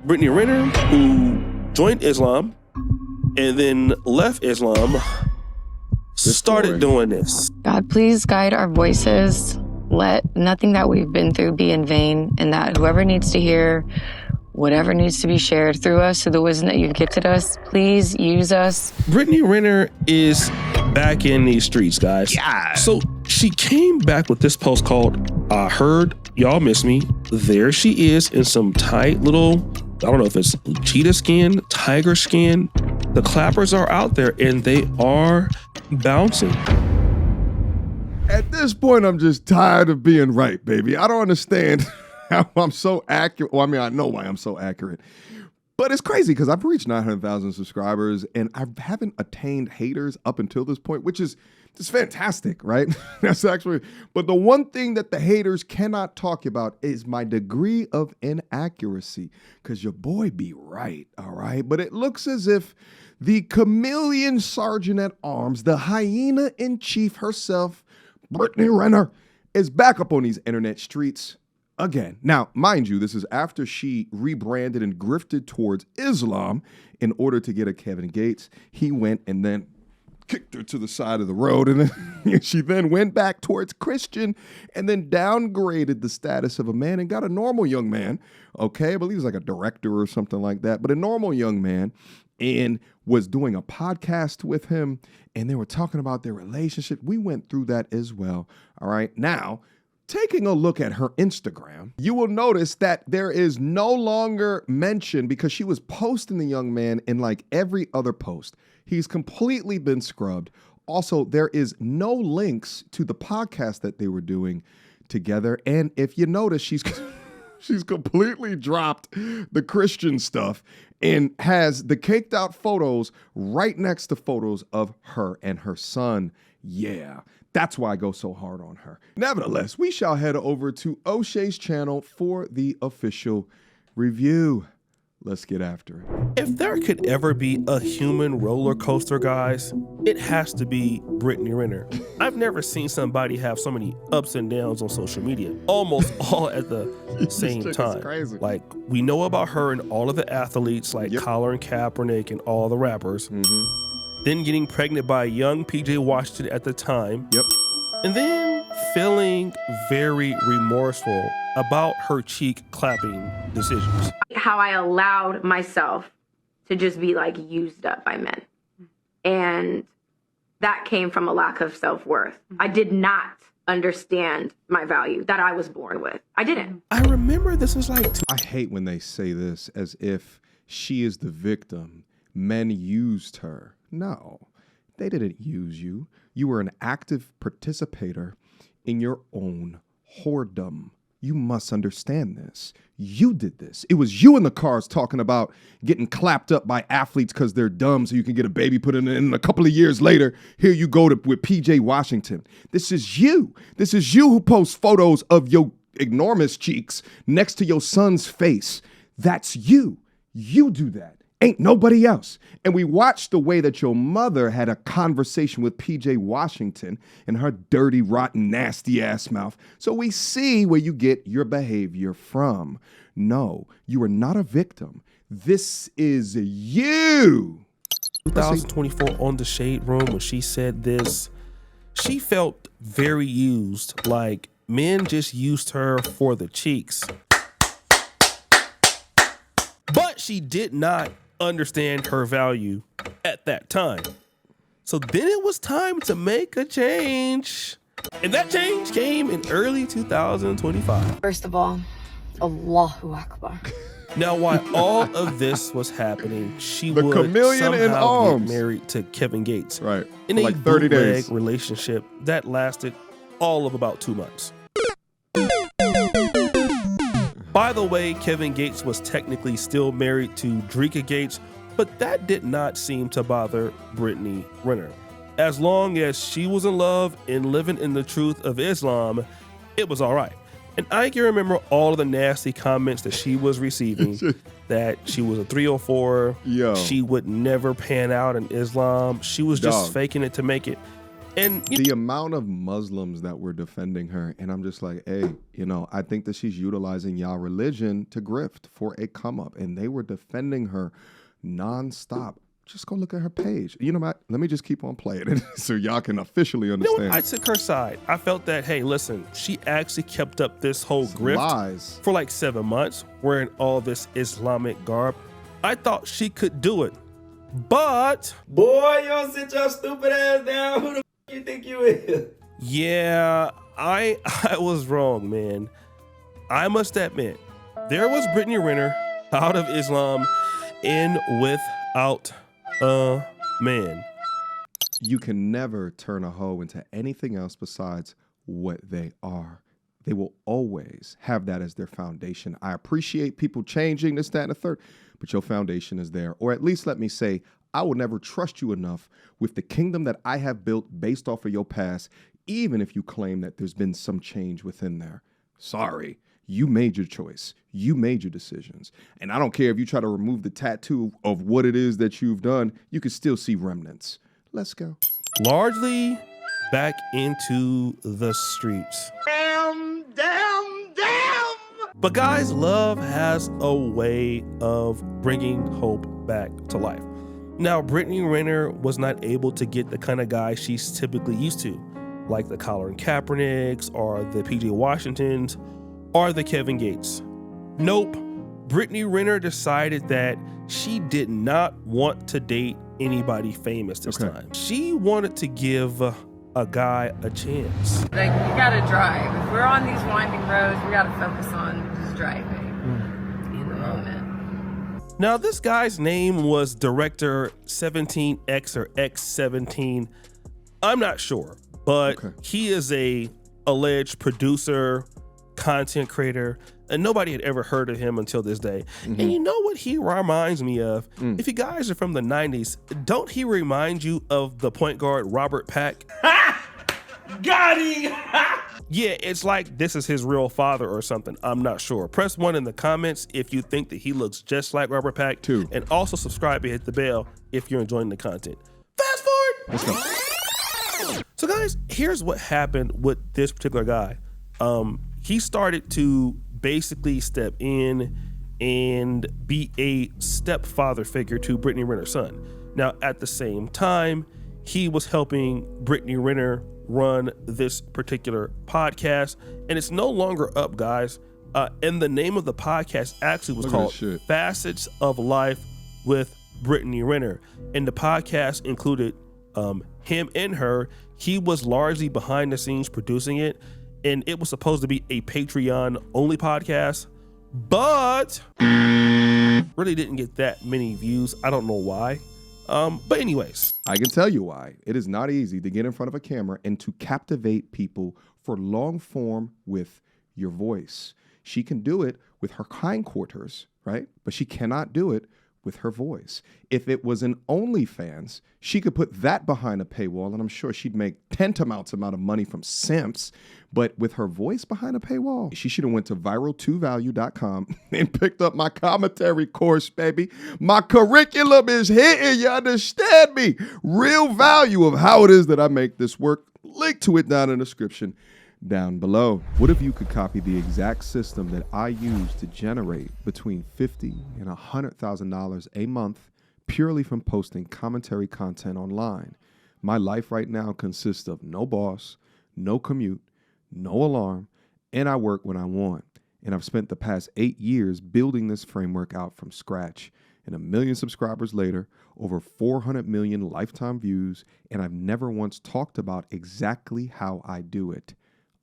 Brittany Renner, who joined Islam and then left Islam, started doing this. God, please guide our voices. Let nothing that we've been through be in vain, and that whoever needs to hear whatever needs to be shared through us, through the wisdom that you've gifted us, please use us. Brittany Renner is back in these streets, guys. Yeah. So she came back with this post called, I heard y'all miss me. There she is in some tight little, I don't know if it's cheetah skin, tiger skin. The clappers are out there and they are bouncing. At this point, I'm just tired of being right, baby. I don't understand how I'm so accurate. Well, I mean, I know why I'm so accurate. But it's crazy because I've reached 900,000 subscribers and I haven't attained haters up until this point, which is just fantastic, right? That's actually, but the one thing that the haters cannot talk about is my degree of inaccuracy, because your boy be right, all right? But it looks as if the chameleon sergeant at arms, the hyena in chief herself, Brittany Renner, is back up on these internet streets again. Now, mind you, this is after she rebranded and grifted towards Islam in order to get a Kevin Gates. He went and then kicked her to the side of the road, and then she then went back towards Christian and then downgraded the status of a man and got a normal young man, okay? I believe he's like a director or something like that, but a normal young man, and was doing a podcast with him, and they were talking about their relationship. We went through that as well, all right? Now, taking a look at her Instagram, you will notice that there is no longer mention, because she was posting the young man in like every other post. He's completely been scrubbed. Also, there is no links to the podcast that they were doing together. And if you notice, she's completely dropped the Christian stuff and has the caked out photos right next to photos of her and her son. Yeah, that's why I go so hard on her. Nevertheless, we shall head over to O'Shea's channel for the official review. Let's get after it. If there could ever be a human roller coaster, guys, it has to be Brittany Renner. I've never seen somebody have so many ups and downs on social media, almost all at the same time. Crazy. Like, we know about her and all of the athletes like Collar and Kaepernick and all the rappers. Then getting pregnant by a young PJ Washington at the time. And then feeling very remorseful about her cheek clapping decisions. How I allowed myself to just be like used up by men. And that came from a lack of self-worth. I did not understand my value that I was born with. I didn't. I remember this was like... I hate when they say this as if she is the victim. Men used her. No, they didn't use you. You were an active participator in your own whoredom. You must understand this. You did this. It was you in the cars talking about getting clapped up by athletes because they're dumb so you can get a baby put in, and a couple of years later, here you go with PJ Washington. This is you. This is you who posts photos of your enormous cheeks next to your son's face. That's you. You do that. Ain't nobody else. And we watched the way that your mother had a conversation with PJ Washington in her dirty, rotten, nasty ass mouth. So we see where you get your behavior from. No, you are not a victim. This is you. 2024 on the Shade Room, when she said this, she felt very used, like men just used her for the cheeks. But she did not understand her value at that time. So then it was time to make a change. And that change came in early 2025. First of all, Allahu Akbar. Now, while all of this was happening, she The would chameleon in somehow arms. get married to Kevin Gates. Right. In For a like 30 bootleg days. relationship that lasted all of about 2 months. By the way, Kevin Gates was technically still married to Dreka Gates, but that did not seem to bother Brittany Renner. As long as she was in love and living in the truth of Islam, it was all right. And I can remember all of the nasty comments that she was receiving, that she was a 304, Yo. she would never pan out in Islam, she was just faking it to make it. And the amount of Muslims that were defending her, and I'm just like, hey, I think that she's utilizing y'all religion to grift for a come up, and they were defending her nonstop. Just go look at her page. You know what? Let me just keep on playing it so y'all can officially understand. I took her side. I felt that, hey, listen, she actually kept up this whole grift lies for like 7 months, wearing all this Islamic garb. I thought she could do it, but boy, you don't sit your stupid ass down. Who the f you think you is? Yeah, I was wrong, man. I must admit, there was Brittany Renner out of Islam in Without a Man. You can never turn a hoe into anything else besides what they are. They will always have that as their foundation. I appreciate people changing this, that, and the third, but your foundation is there. Or at least let me say, I will never trust you enough with the kingdom that I have built based off of your past, even if you claim that there's been some change within there. Sorry, you made your choice. You made your decisions. And I don't care if you try to remove the tattoo of what it is that you've done, you can still see remnants. Let's go. Largely back into the streets. Damn. But guys, love has a way of bringing hope back to life. Now, Brittany Renner was not able to get the kind of guy she's typically used to, like the Colin Kaepernicks or the PJ Washingtons or the Kevin Gates. Nope. Brittany Renner decided that she did not want to date anybody famous this time. She wanted to give a guy a chance. Like, you gotta drive. If we're on these winding roads, we gotta focus on just driving in the moment. Now, this guy's name was Director 17X or X17. I'm not sure, but he is a alleged producer, content creator, and nobody had ever heard of him until this day. And you know what he reminds me of? If you guys are from the 90s, don't he remind you of the point guard Robert Pack? Got him! Yeah, it's like this is his real father or something. I'm not sure. Press 1 in the comments if you think that he looks just like Robert Pack. 2. And also subscribe and hit the bell if you're enjoying the content. Fast forward! Let's go. So guys, here's what happened with this particular guy. He started to basically step in and be a stepfather figure to Brittany Renner's son. Now, at the same time, he was helping Brittany Renner run this particular podcast, and it's no longer up, guys. And the name of the podcast actually was called Facets of Life with Brittany Renner. And the podcast included him and her. He was largely behind the scenes producing it, and it was supposed to be a Patreon-only podcast, but really didn't get that many views. I don't know why. But anyways. I can tell you why. It is not easy to get in front of a camera and to captivate people for long form with your voice. She can do it with her hindquarters, right? But she cannot do it with her voice. If it was an OnlyFans, she could put that behind a paywall, and I'm sure she'd make tantamount amount of money from simps. But with her voice behind a paywall, she should have went to viral2value.com and picked up my commentary course, baby. My curriculum is hitting, you understand me? Real value of how it is that I make this work. Link to it down in the description down below. What if you could copy the exact system that I use to generate between $50,000 and $100,000 a month purely from posting commentary content online? My life right now consists of no boss, no commute, no alarm, and I work when I want. And I've spent the past 8 years building this framework out from scratch. And 1 million subscribers later, over 400 million lifetime views, and I've never once talked about exactly how I do it.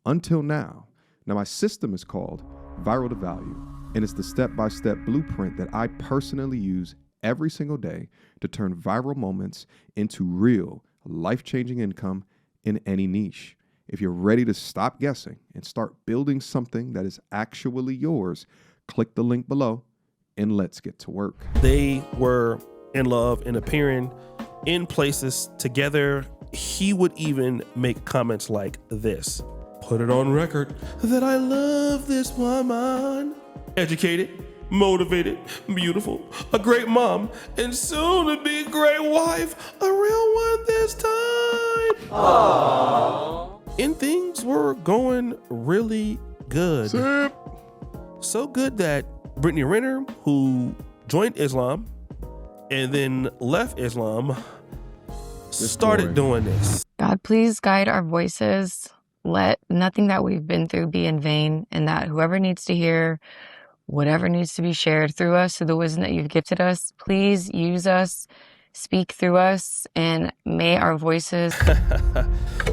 Until now. Now, my system is called Viral to Value, and it's the step-by-step blueprint that I personally use every single day to turn viral moments into real, life-changing income in any niche. If you're ready to stop guessing and start building something that is actually yours, click the link below and let's get to work. They were in love and appearing in places together. He would even make comments like this. Put it on record that I love this woman. Educated, motivated, beautiful, a great mom, and soon to be a great wife, a real one this time. Aww. And things were going really good. Sip. So good that Brittany Renner, who joined Islam and then left Islam, started doing this. God, please guide our voices. Let nothing that we've been through be in vain, and that whoever needs to hear whatever needs to be shared through us, through the wisdom that you've gifted us, please use us, speak through us, and may our voices.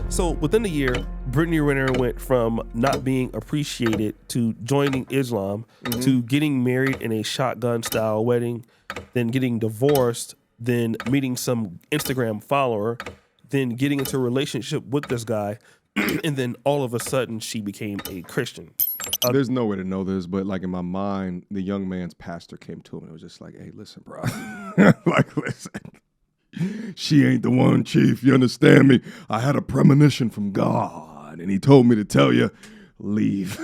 So within a year, Brittany Renner went from not being appreciated to joining Islam to getting married in a shotgun style wedding, then getting divorced, then meeting some Instagram follower, then getting into a relationship with this guy, and then all of a sudden she became a Christian. There's no way to know this, but like in my mind, the young man's pastor came to him and was just like, hey, listen, bro. Like, listen. She ain't the one, Chief. You understand me? I had a premonition from God, and he told me to tell you, leave.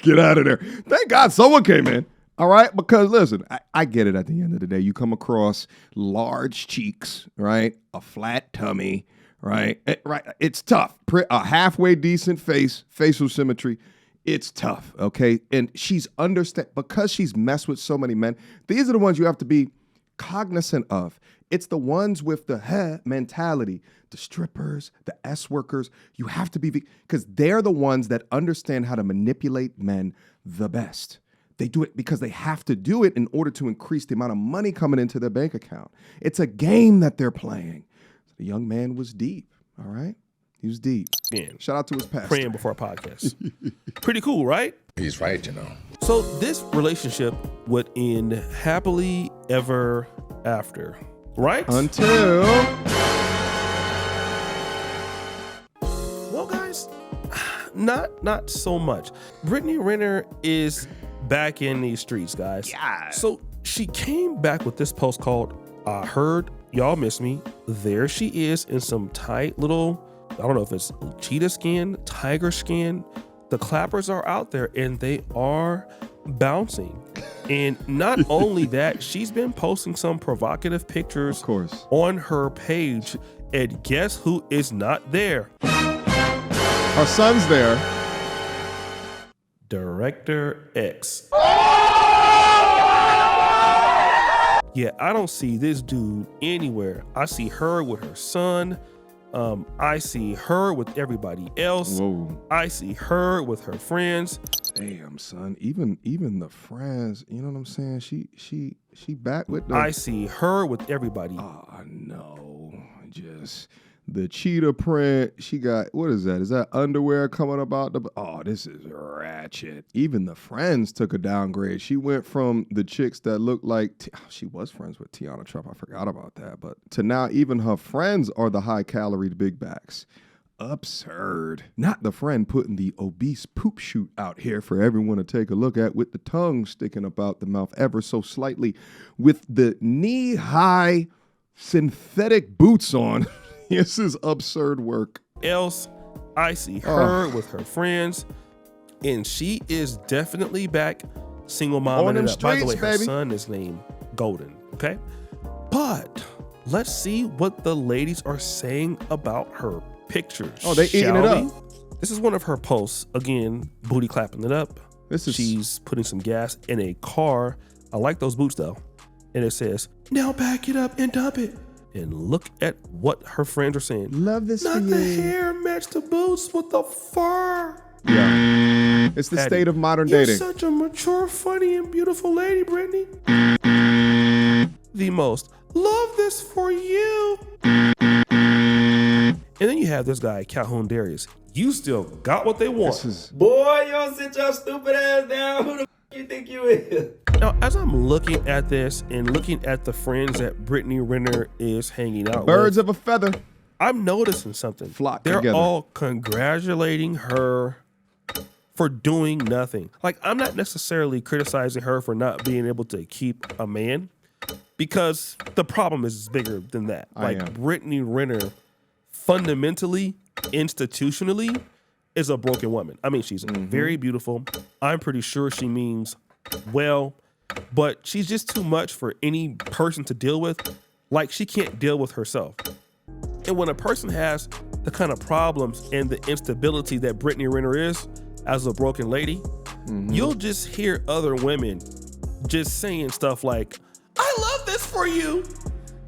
Get out of there. Thank God someone came in. All right? Because, listen, I get it at the end of the day. You come across large cheeks, right? A flat tummy, right? Right. It's tough. A halfway decent face, facial symmetry. It's tough, okay? And she's because she's messed with so many men. These are the ones you have to be cognizant of. It's the ones with the mentality, the strippers, the S workers. You have to be, because they're the ones that understand how to manipulate men the best. They do it because they have to do it in order to increase the amount of money coming into their bank account. It's a game that they're playing. The young man was deep, all right? He was deep. Man, shout out to his pastor. Praying before a podcast. Pretty cool, right? He's right, you know. So this relationship would end happily ever after, right? Until... Well, guys, not so much. Brittany Renner is back in these streets, guys. Yeah. So she came back with this post called, I heard y'all miss me. There she is in some tight little, I don't know if it's cheetah skin, tiger skin. The clappers are out there and they are bouncing. And not only that, she's been posting some provocative pictures, of course, on her page. And guess who is not there? Our son's there. Director X. Yeah, I don't see this dude anywhere. I see her with her son. I see her with everybody else. Whoa. I see her with her friends. Damn, son. Even the friends, you know what I'm saying? She back with the... I see her with everybody. Oh, no. Just the cheetah print. She got, what is that? Is that underwear coming about the... Oh, this is ratchet. Even the friends took a downgrade. She went from the chicks that looked like... she was friends with Tiana Trump. I forgot about that. But to now even her friends are the high-calorie big backs. Absurd. Not the friend putting the obese poop shoot out here for everyone to take a look at with the tongue sticking up out the mouth ever so slightly with the knee-high synthetic boots on. This is absurd work. Else, I see her with her friends, and she is definitely back single mom. On them By the way, streets, her baby. son is named Golden, okay? But let's see what the ladies are saying about her pictures. Oh, they eating it up. This is one of her posts. Again, booty clapping it up. She's putting some gas in a car. I like those boots though. And it says, now back it up and dump it. And look at what her friends are saying. Love this Not for the you. hair match the boots with the fur. Yeah. It's the Patty, state of modern you're dating. such a mature, funny, and beautiful lady, Brittany. The most. Love this for you. And then you have this guy, Calhoun Darius. You still got what they want. Boy, you don't sit your stupid ass down. Who the you think you is? Now, as I'm looking at this and looking at the friends that Brittany Renner is hanging out Birds with, of a feather. I'm noticing something. Flock They're together. all congratulating her for doing nothing. Like, I'm not necessarily criticizing her for not being able to keep a man, because the problem is bigger than that. Like, Brittany Renner fundamentally, institutionally, is a broken woman. I mean, she's very beautiful. I'm pretty sure she means well. but she's just too much for any person to deal with. Like, she can't deal with herself. And when a person has the kind of problems and the instability that Brittany Renner is as a broken lady, you'll just hear other women just saying stuff like, I love this for you.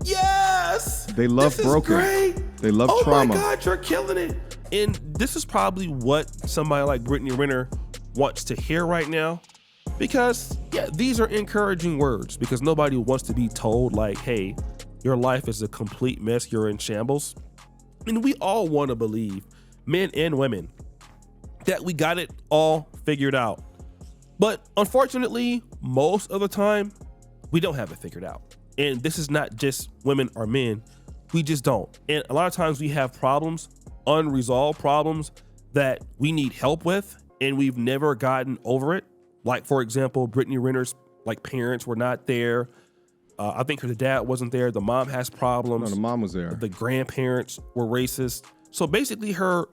Yes. They love this broken. Is great. They love oh trauma. Oh my God, you're killing it. And this is probably what somebody like Brittany Renner wants to hear right now. Because, yeah, these are encouraging words, because nobody wants to be told like, hey, your life is a complete mess, you're in shambles. And we all want to believe, men and women, that we got it all figured out. But unfortunately, most of the time, we don't have it figured out. And this is not just women or men, we just don't. And a lot of times we have problems, unresolved problems that we need help with, and we've never gotten over it. Like, for example, Brittany Renner's parents were not there. I think her dad wasn't there. The mom has problems. No, the mom was there. The grandparents were racist. So basically her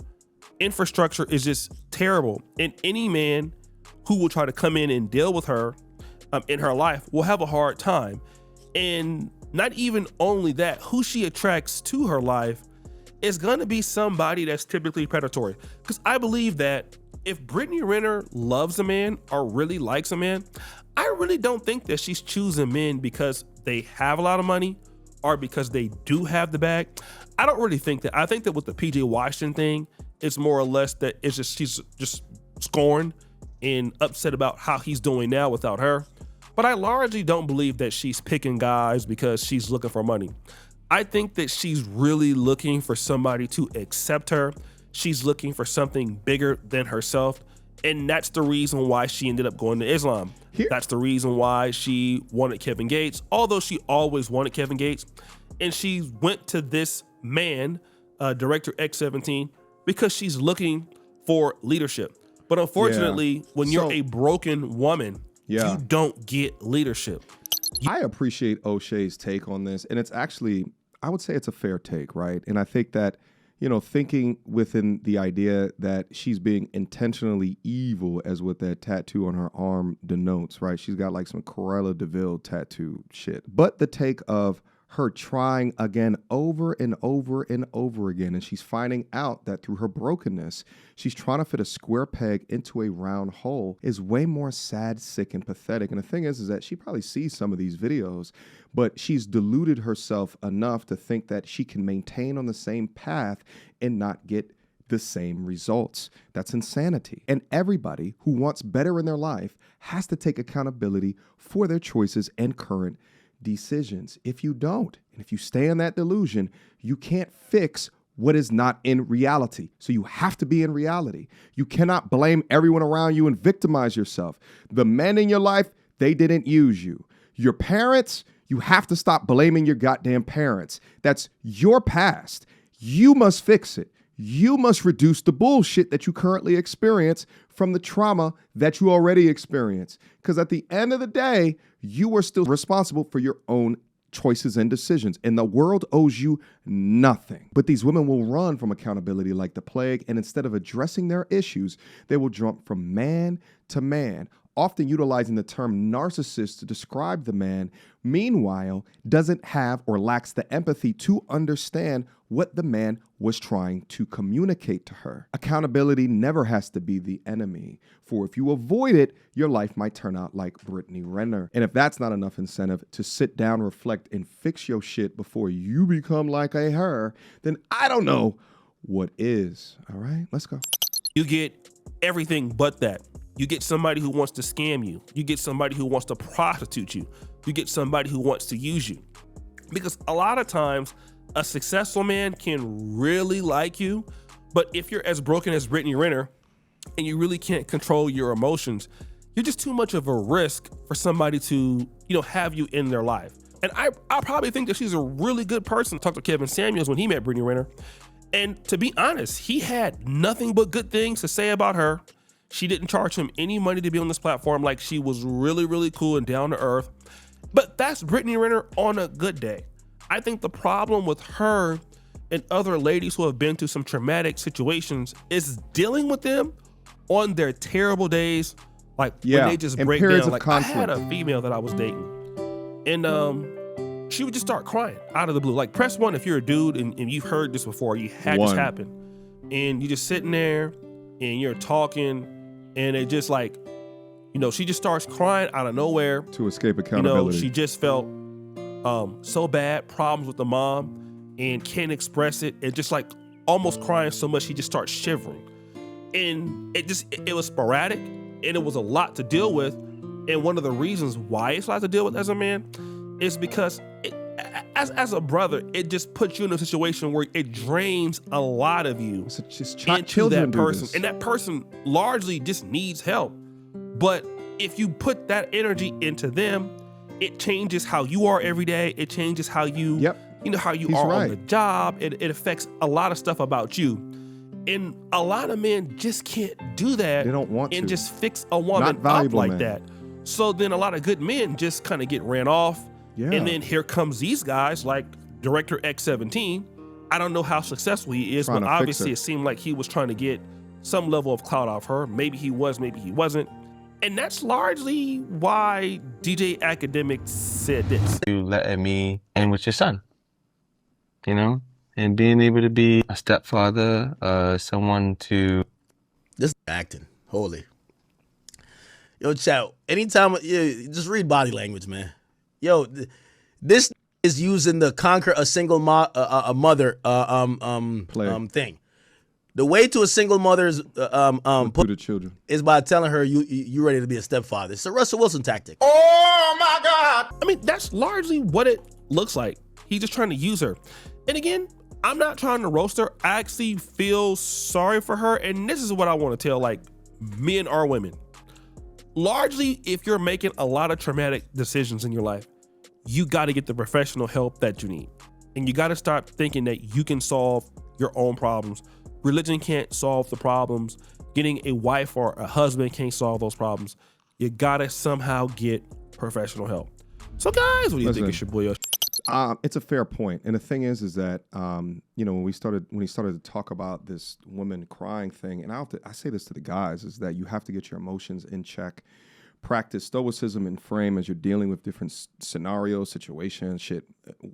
infrastructure is just terrible. And any man who will try to come in and deal with her in her life will have a hard time. And not even only that, who she attracts to her life is going to be somebody that's typically predatory. Because I believe that if Brittany Renner loves a man or really likes a man, I really don't think that she's choosing men because they have a lot of money or because they do have the bag. I don't really think that. I think that with the PJ Washington thing, it's more or less that it's just she's just scorned and upset about how he's doing now without her. But I largely don't believe that she's picking guys because she's looking for money. I think that she's really looking for somebody to accept her. She's looking for something bigger than herself. And that's the reason why she ended up going to Islam. That's the reason why she wanted Kevin Gates, although she always wanted Kevin Gates. And she went to this man, Director X17, because she's looking for leadership. But unfortunately, when you're a broken woman, you don't get leadership. I appreciate O'Shea's take on this. And it's actually, I would say it's a fair take, right? And I think that, you know, thinking within the idea that she's being intentionally evil, as what that tattoo on her arm denotes, right? She's got like some Cruella de Vil tattoo shit. But the take of her trying again over and over and over again, and she's finding out that through her brokenness, she's trying to fit a square peg into a round hole, is way more sad, sick, and pathetic. And the thing is that she probably sees some of these videos, but she's deluded herself enough to think that she can maintain on the same path and not get the same results. That's insanity. And everybody who wants better in their life has to take accountability for their choices and current decisions. If you don't, and if you stay in that delusion, you can't fix what is not in reality. So you have to be in reality. You cannot blame everyone around you and victimize yourself. The men in your life, they didn't use you. Your parents, you have to stop blaming your goddamn parents. That's your past. You must fix it. You must reduce the bullshit that you currently experience from the trauma that you already experience. Because at the end of the day, you are still responsible for your own choices and decisions, and the world owes you nothing. But these women will run from accountability like the plague, and instead of addressing their issues, they will jump from man to man, often utilizing the term narcissist to describe the man, meanwhile, doesn't have or lacks the empathy to understand what the man was trying to communicate to her. Accountability never has to be the enemy, for if you avoid it, your life might turn out like Brittany Renner. And if that's not enough incentive to sit down, reflect, and fix your shit before you become like a her, then I don't know what is. All right, let's go. You get everything but that. You get somebody who wants to scam you. You get somebody who wants to prostitute you. You get somebody who wants to use you. Because a lot of times, a successful man can really like you, but if you're as broken as Brittany Renner and you really can't control your emotions, you're just too much of a risk for somebody to, have you in their life. And I probably think that she's a really good person. Talk to Kevin Samuels when he met Brittany Renner. And to be honest, he had nothing but good things to say about her. She didn't charge him any money to be on this platform. Like, she was really, really cool and down to earth. But that's Brittany Renner on a good day. I think the problem with her and other ladies who have been through some traumatic situations is dealing with them on their terrible days Like Yeah, when they just in break periods down. of Like conflict. I had a female that I was dating, and she would just start crying out of the blue. Like press 1 if you're a dude and you've heard this before. You had this 1. happen, and you're just sitting there and you're talking, and it just like, she just starts crying out of nowhere. To escape accountability. She just felt so bad, problems with the mom, and can't express it, and just like almost crying so much she just starts shivering. And it was sporadic, and it was a lot to deal with. And one of the reasons why it's a lot to deal with as a man is because as a brother, it just puts you in a situation where it drains a lot of you into that person. And that person largely just needs help. But if you put that energy into them, it changes how you are every day. It changes how you, how you are on the job. It affects a lot of stuff about you. And a lot of men just can't do that. They don't want to. And just fix a woman up like that. So then a lot of good men just kind of get ran off. Yeah. And then here comes these guys like Director X17. I don't know how successful he is, but obviously it seemed like he was trying to get some level of clout off her. Maybe he was, maybe he wasn't. And that's largely why DJ Academic said this. You letting me in with your son, and being able to be a stepfather, someone to... This acting, holy. Yo, chat, anytime, just read body language, man. Yo, this is using the conquer a single mother thing. The way to a single mother's put the children is by telling her you ready to be a stepfather. It's a Russell Wilson tactic. Oh my God! I mean, that's largely what it looks like. He's just trying to use her. And again, I'm not trying to roast her. I actually feel sorry for her. And this is what I want to tell like men or women. Largely, if you're making a lot of traumatic decisions in your life, you got to get the professional help that you need. And you got to start thinking that you can solve your own problems. Religion can't solve the problems. Getting a wife or a husband can't solve those problems. You gotta somehow get professional help. So guys, what do you think is your boy? It's a fair point. And the thing is that, when he started to talk about this woman crying thing, and I say this to the guys, is that you have to get your emotions in check. Practice stoicism and frame as you're dealing with different scenarios, situations, shit.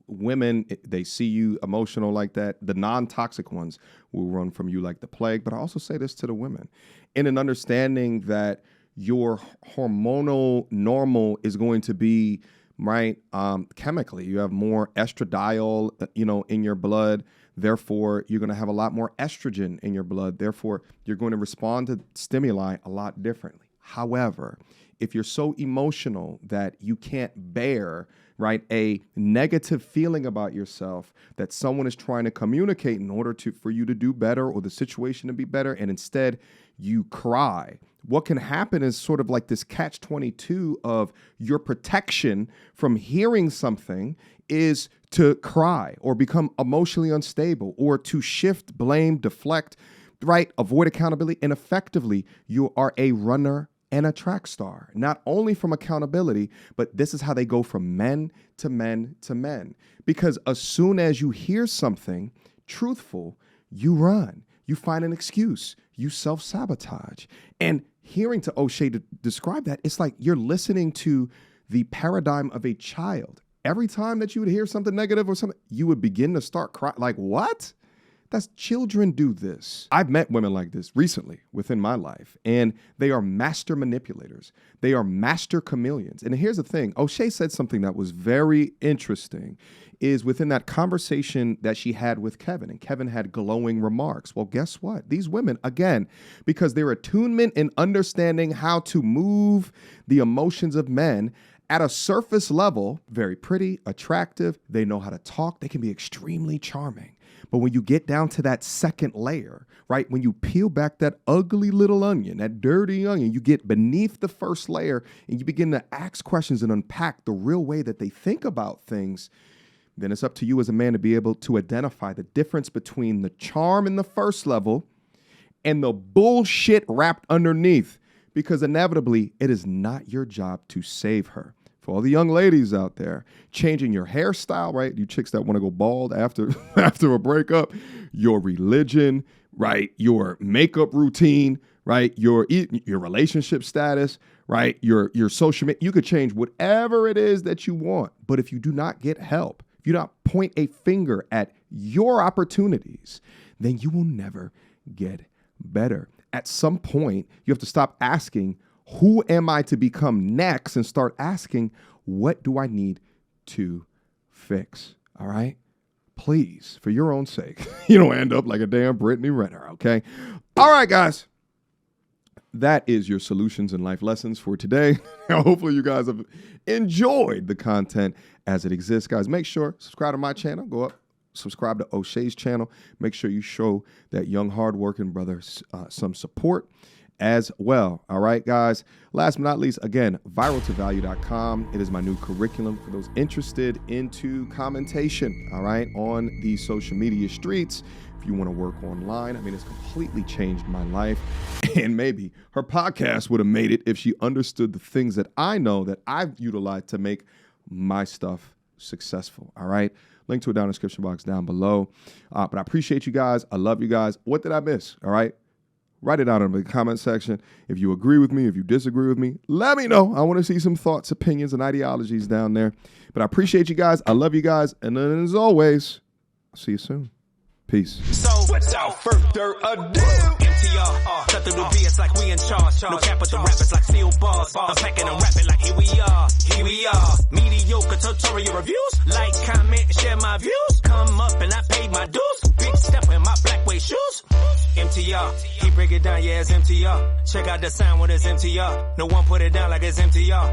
Women, they see you emotional like that. The non-toxic ones will run from you like the plague. But I also say this to the women. In an understanding that your hormonal normal is going to be, right, chemically. You have more estradiol, in your blood. Therefore, you're going to have a lot more estrogen in your blood. Therefore, you're going to respond to stimuli a lot differently. However, if you're so emotional that you can't bear, right, a negative feeling about yourself that someone is trying to communicate in order for you to do better or the situation to be better, and instead you cry, what can happen is sort of like this catch-22 of your protection from hearing something is to cry or become emotionally unstable or to shift, blame, deflect, right, avoid accountability, and effectively you are a runner and a track star, not only from accountability, but this is how they go from men to men to men. Because as soon as you hear something truthful, you run, you find an excuse, you self-sabotage. And hearing to O'Shea to describe that, it's like you're listening to the paradigm of a child. Every time that you would hear something negative or something, you would begin to start crying. Like, what? That's children do this. I've met women like this recently within my life, and they are master manipulators. They are master chameleons. And here's the thing. O'Shea said something that was very interesting, is within that conversation that she had with Kevin, and Kevin had glowing remarks. Well, guess what? These women, again, because their attunement and understanding how to move the emotions of men at a surface level, very pretty, attractive, they know how to talk, they can be extremely charming. But when you get down to that second layer, right, when you peel back that ugly little onion, that dirty onion, you get beneath the first layer and you begin to ask questions and unpack the real way that they think about things, then it's up to you as a man to be able to identify the difference between the charm in the first level and the bullshit wrapped underneath, because inevitably it is not your job to save her. For all the young ladies out there, changing your hairstyle, right? You chicks that want to go bald after a breakup, your religion, right? Your makeup routine, right? Your relationship status, right? Your social media. You could change whatever it is that you want. But if you do not get help, if you do not point a finger at your opportunities, then you will never get better. At some point, you have to stop asking, who am I to become next, and start asking, what do I need to fix? All right? Please, for your own sake, you don't end up like a damn Brittany Renner, okay? All right, guys. That is your solutions and life lessons for today. Hopefully you guys have enjoyed the content as it exists. Guys, make sure, subscribe to my channel. Go up, subscribe to O'Shea's channel. Make sure you show that young, hardworking brother some support as well. All right, guys. Last but not least, again, viraltovalue.com. It is my new curriculum for those interested into commentation, all right, on the social media streets. If you want to work online, I mean, it's completely changed my life. And maybe her podcast would have made it if she understood the things that I know that I've utilized to make my stuff successful. All right. Link to it down in the description box down below. But I appreciate you guys. I love you guys. What did I miss? All right. Write it down in the comment section. If you agree with me, if you disagree with me, let me know. I want to see some thoughts, opinions, and ideologies down there. But I appreciate you guys. I love you guys. And then as always, I'll see you soon. Peace. So, without further ado, MTR, cut through the BS like we in charge. No cap with the rappers like steel bars. I'm packing and rapping like here we are. Here we are. Mediocre tutorial reviews. Like, comment, share my views. Come up and I paid my dues. Big step in my black way shoes. MTR, he break it down, yeah, it's MTR. Check out the sound with his MTR. No one put it down like it's MTR.